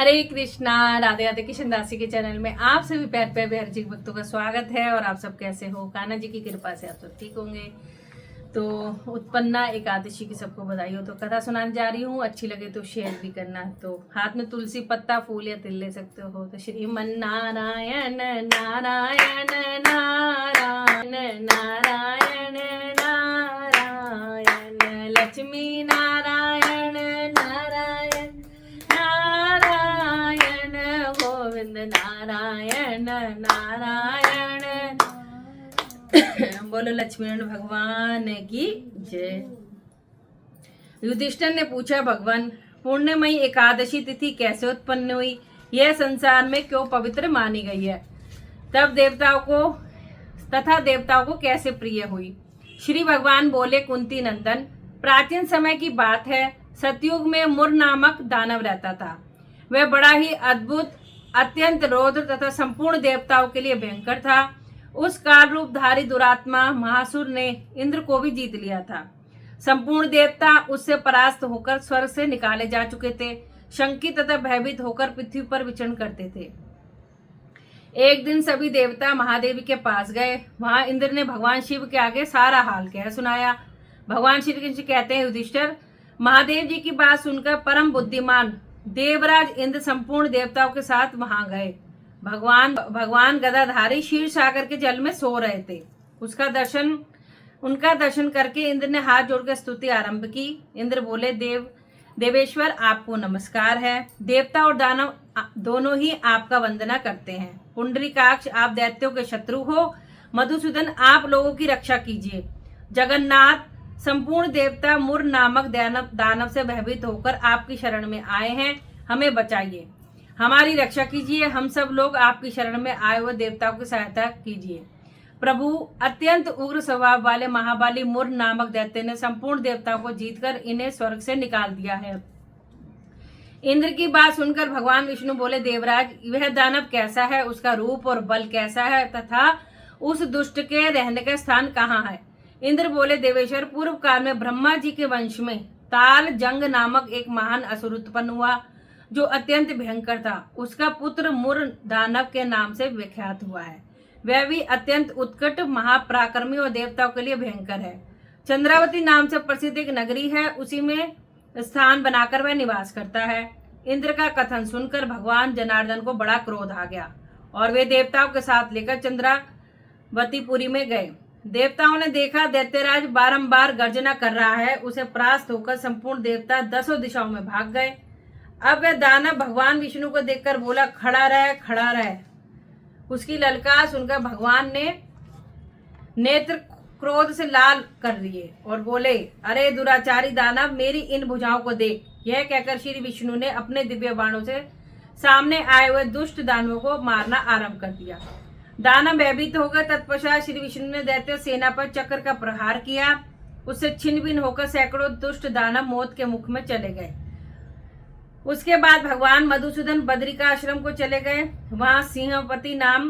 हरे कृष्णा। राधे राधे। किशन दासी के चैनल में आप सभी प्यार प्यारे हरजी भक्तों का स्वागत है। और आप सब कैसे हो? कान्हा जी की कृपा से आप सब ठीक होंगे। तो उत्पन्ना एकादशी की सबको बधाई हो। तो कथा सुनाने जा रही हूँ, अच्छी लगे तो शेयर भी करना। तो हाथ में तुलसी पत्ता फूल या तिल ले सकते हो। तो श्रीमन नारायण नारायण नारायण नारायण नारायण लक्ष्मी नारायण नारायण नारायण गोविंद नारायण नारायण। बोलो लक्ष्मीनारायण भगवान की जय। युधिष्ठिर ने पूछा, भगवान पूर्णिमयी एकादशी तिथि कैसे उत्पन्न हुई? यह संसार में क्यों पवित्र मानी गई है? देवताओं को कैसे प्रिय हुई? श्री भगवान बोले, कुंती नंदन, प्राचीन समय की बात है। सतयुग में मुर नामक दानव रहता था। वह बड़ा ही अद्भुत, अत्यंत रौद्र तथा संपूर्ण देवताओं के लिए भयंकर था। उस काल रूपधारी दुरात्मा महासुर ने इंद्र को भी जीत लिया था। संपूर्ण देवता उससे परास्त होकर स्वर्ग से निकाले जा चुके थे। शंकित तथा भयभीत होकर पृथ्वी पर विचरण करते थे। एक दिन सभी देवता महादेवी के पास गए। वहां इंद्र ने भगवान शिव के आगे सारा हाल कह सुनाया। भगवान श्री कृष्ण कहते हैं, युधिष्ठिर, महादेव जी की बात सुनकर परम बुद्धिमान देवराज इंद्र संपूर्ण देवताओं के साथ वहां गए। भगवान गदाधारी क्षीर सागर के जल में सो रहे थे। उनका दर्शन करके इंद्र ने हाथ जोड़कर स्तुति आरंभ की। इंद्र बोले, देवेश्वर, आपको नमस्कार है। देवता और दानव दोनों ही आपका वंदना करते हैं। पुंडरीकाक्ष, आप दैत्यों के शत्रु हो। मधुसूदन, आप लोगों की रक्षा कीजिए। जगन्नाथ, संपूर्ण देवता मुर नामक दानव से भयभीत होकर आपकी शरण में आए हैं। हमें बचाइए, हमारी रक्षा कीजिए। हम सब लोग आपकी शरण में आए हुए देवताओं की सहायता कीजिए। प्रभु, अत्यंत उग्र स्वभाव वाले महाबली मुर नामक दैत्य ने संपूर्ण देवताओं को जीतकर इन्हें स्वर्ग से निकाल दिया है। इंद्र की बात सुनकर भगवान विष्णु बोले, देवराज, वह दानव कैसा है? उसका रूप और बल कैसा है तथा उस दुष्ट के रहने का स्थान कहाँ है? इंद्र बोले, देवेश्वर, पूर्व काल में ब्रह्मा जी के वंश में ताल जंग नामक एक महान असुर उत्पन्न हुआ, जो अत्यंत भयंकर था। उसका पुत्र मुर दानव के नाम से विख्यात हुआ है। वह भी अत्यंत उत्कट, महापराक्रमी और देवताओं के लिए भयंकर है। चंद्रावती नाम से प्रसिद्ध एक नगरी है, उसी में स्थान बनाकर वह निवास करता है। इंद्र का कथन सुनकर भगवान जनार्दन को बड़ा क्रोध आ गया और वे देवताओं के साथ लेकर चंद्रावतीपुरी में गए। देवताओं ने देखा दैत्यराज बारंबार गर्जना कर रहा है। उसे परास्त होकर संपूर्ण देवता 10 दिशाओं में भाग गए। अब वह दानव भगवान विष्णु को देखकर बोला, खड़ा रह, खड़ा रह। उसकी ललकार सुनकर भगवान ने नेत्र क्रोध से लाल कर दिए और बोले, अरे दुराचारी दानव, मेरी इन भुजाओं को देख। यह कहकर श्री विष्णु ने अपने दिव्य बाणों से सामने आए हुए दुष्ट दानवों को मारना आरंभ कर दिया। दानव भयभीत होकर तत्पश्चात श्री विष्णु ने दैत्य सेना पर चक्र का प्रहार किया। उससे छिन्न भिन्न होकर सैकड़ों दुष्ट दानव मौत के मुख में चले गए। उसके बाद भगवान मधुसूदन बद्री का आश्रम को चले गए। वहां सिंहपति नाम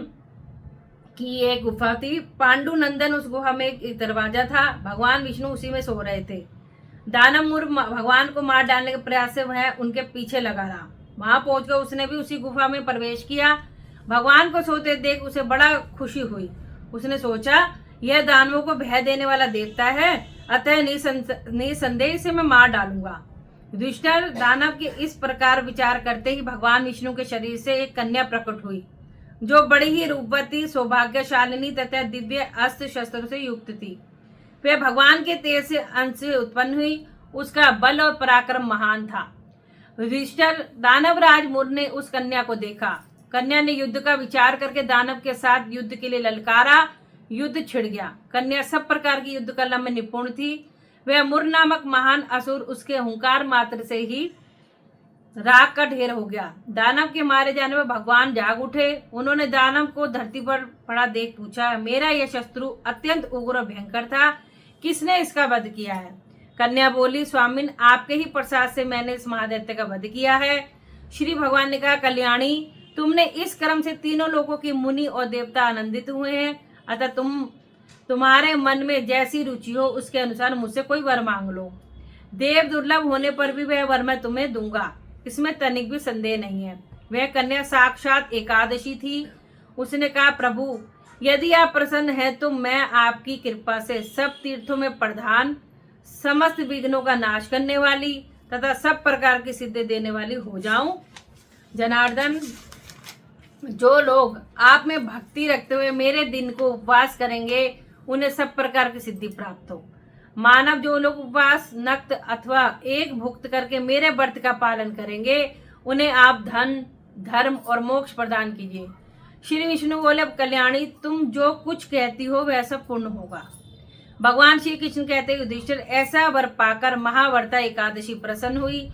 की एक गुफा थी। पांडु नंदन उस गुफा में एक दरवाजा था। भगवान विष्णु उसी में सो रहे थे। दानव मुर भगवान को मार डालने के प्रयास से वह उनके पीछे लगा रहा। वहां पहुंचकर उसने भी उसी गुफा में प्रवेश किया। भगवान को सोते देख उसे बड़ा खुशी हुई। उसने सोचा, यह दानवों को भय देने वाला देवता है, अतः निसंदेह से मैं मार डालूंगा। युधिष्ठिर, दानव के इस प्रकार विचार करते ही भगवान विष्णु के शरीर से एक कन्या प्रकट हुई, जो बड़ी ही रूपवती, सौभाग्यशालिनी तथा दिव्य अस्त्र शस्त्रों से युक्त थी। वह भगवान के तेज से अंश से उत्पन्न हुई। उसका बल और पराक्रम महान था। युधिष्ठिर, दानवराज मुर ने उस कन्या को देखा। कन्या ने युद्ध का विचार करके दानव के साथ युद्ध के लिए ललकारा। युद्ध छिड़ गया। कन्या सब प्रकार की युद्ध कला में निपुण थी। वह मुर नामक महान असुर उसके हुंकार मात्र से ही राख का ढेर हो गया। दानव के मारे जाने पर भगवान जाग उठे। उन्होंने दानव को धरती पर पड़ा देख पूछा, मेरा यह शत्रु अत्यंत उग्र और भयंकर था, किसने इसका वध किया है? कन्या बोली, स्वामिन, आपके ही प्रसाद से मैंने इस महादैत्य का वध किया है। श्री भगवान ने कहा, कल्याणी, तुमने इस कर्म से तीनों लोगों की मुनि और देवता आनंदित हुए हैं। अतः तुम्हारे मन में जैसी रुचि हो उसके अनुसार मुझसे कोई वर मांग लो। देव दुर्लभ होने पर भी वह वर मैं तुम्हें दूंगा। इसमें तनिक भी संदेह नहीं है। वह कन्या साक्षात एकादशी थी। उसने कहा, प्रभु यदि आप प्रसन्न हैं तो मैं आपकी कृपा से सब तीर्थों में प्रधान, समस्त विघ्नों का नाश करने वाली तथा सब प्रकार की सिद्धि देने वाली हो जाऊं। जनार्दन, जो लोग आप में भक्ति रखते हुए मेरे दिन को उपवास करेंगे उन्हें सब प्रकार की सिद्धि प्राप्त हो। मानव जो लोग उपवास, नक्त अथवा एक भुक्त करके मेरे व्रत का पालन करेंगे उन्हें आप धन, धर्म और मोक्ष प्रदान कीजिए। श्री विष्णु बोले, कल्याणी तुम जो कुछ कहती हो वह सब पूर्ण होगा। भगवान श्री कृष्ण कहते युधिष्ठिर, ऐसा वर पाकर महाव्रता एकादशी प्रसन्न हुई।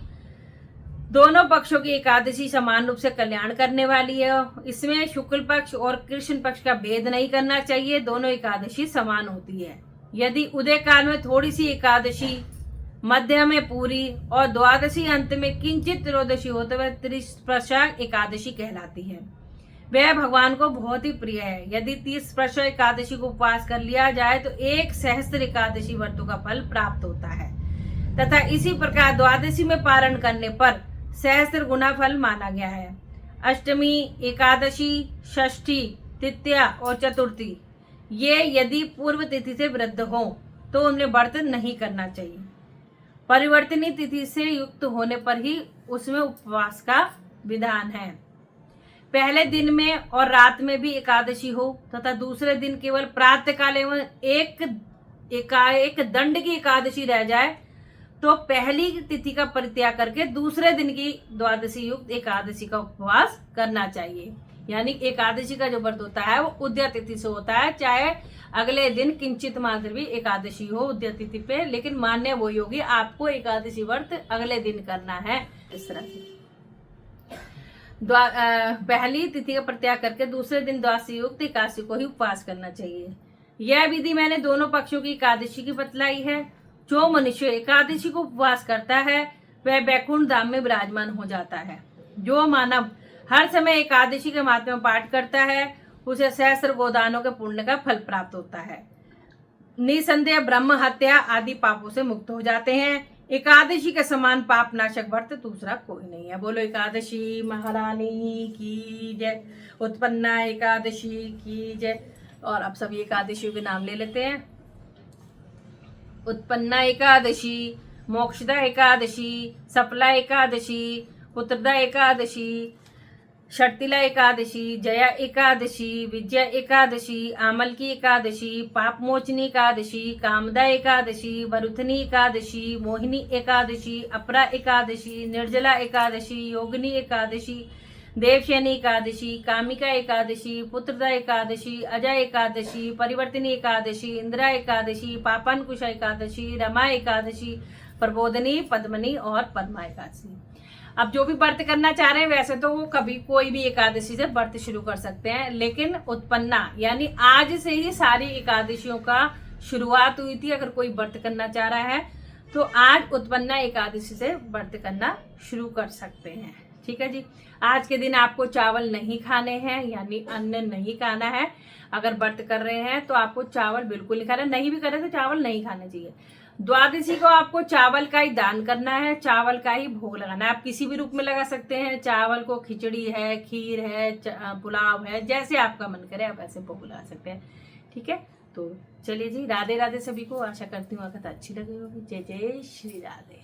दोनों पक्षों की एकादशी समान रूप से कल्याण करने वाली है। इसमें शुक्ल पक्ष और कृष्ण पक्ष का भेद नहीं करना चाहिए। दोनों एकादशी समान होती है। यदि उदय काल में थोड़ी सी एकादशी, मध्य में पूरी और द्वादशी अंत में किंचित त्रयोदशी हो तो वह त्रिस्पर्शा एकादशी कहलाती है। वह भगवान को बहुत ही प्रिय है। यदि 30 स्पर्श एकादशी को उपवास कर लिया जाए तो 1 सहस्त्र एकादशी व्रतों का फल प्राप्त होता है तथा इसी प्रकार द्वादशी में पारण करने पर सहस्त्र गुना फल माना गया है। अष्टमी, एकादशी, षष्ठी, तृतीया और चतुर्थी ये यदि पूर्व तिथि से वृद्ध हो तो उनमें व्रत नहीं करना चाहिए। परिवर्तनीय तिथि से युक्त होने पर ही उसमें उपवास का विधान है। पहले दिन में और रात में भी एकादशी हो तथा दूसरे दिन केवल प्रातःकाल एवं एक दंड की एकादशी रह जाए तो पहली तिथि का परित्याग करके दूसरे दिन की द्वादशी युक्त एकादशी का उपवास करना चाहिए। यानी एकादशी का जो व्रत होता है वो उदय तिथि से होता है, चाहे अगले दिन किंचित मात्र भी एकादशी हो उदय तिथि पे, लेकिन मान्य वही होगी, आपको एकादशी व्रत अगले दिन करना है। इस तरह से पहली तिथि का परित्याग करके दूसरे दिन द्वादशी युक्त एकादशी को ही उपवास करना चाहिए। यह विधि मैंने दोनों पक्षों की एकादशी की बतलाई है। जो मनुष्य एकादशी को उपवास करता है वह बैकुंठ धाम में विराजमान हो जाता है। जो मानव हर समय एकादशी के महात्म्य पाठ करता है उसे सहस्त्र गोदानों के पुण्य का फल प्राप्त होता है। निसंदेह ब्रह्म हत्या आदि पापों से मुक्त हो जाते हैं। एकादशी के समान पाप नाशक व्रत दूसरा कोई नहीं है। बोलो एकादशी महारानी की जय, उत्पन्ना एकादशी की जय। और अब सभी एकादशियों के नाम ले लेते हैं। उत्पन्ना एकादशी, मोक्षदा एकादशी, सफला एकादशी, पुत्रदा एकादशी, षटतिला एकादशी, जया एकादशी, विजया एकादशी, आमल की एकादशी, पाप मोचनी एकादशी, कामदा एकादशी, वरुथनी एकादशी, मोहिनी एकादशी, अपरा एकादशी, निर्जला एकादशी, योगिनी एकादशी, देवशयनी एकादशी, कामिका एकादशी, पुत्रदा एकादशी, अजय एकादशी, परिवर्तिनी एकादशी, इंदिरा एकादशी, पापानकुशा एकादशी, रमा एकादशी, प्रबोधनी, पद्मनी और पद्मा एकादशी। अब जो भी व्रत करना चाह रहे हैं वैसे तो वो कभी कोई भी एकादशी से व्रत शुरू कर सकते हैं, लेकिन उत्पन्ना यानी आज से ही सारी एकादशियों का शुरुआत हुई थी। अगर कोई व्रत करना चाह रहा है तो आज उत्पन्ना एकादशी से व्रत करना शुरू कर सकते हैं। ठीक है जी। आज के दिन आपको चावल नहीं खाने हैं, यानी अन्न नहीं खाना है। अगर व्रत कर रहे हैं तो आपको चावल बिल्कुल नहीं खाना, नहीं भी करे तो चावल नहीं खाना चाहिए। द्वादशी को आपको चावल का ही दान करना है, चावल का ही भोग लगाना है। आप किसी भी रूप में लगा सकते हैं। चावल को खिचड़ी है, खीर है, पुलाव है, जैसे आपका मन करे आप ऐसे भोग लगा सकते हैं। ठीक है, तो चलिए जी, राधे राधे सभी को। आशा करती हूँ कथा अच्छी लगी होगी। जय जय श्री राधे।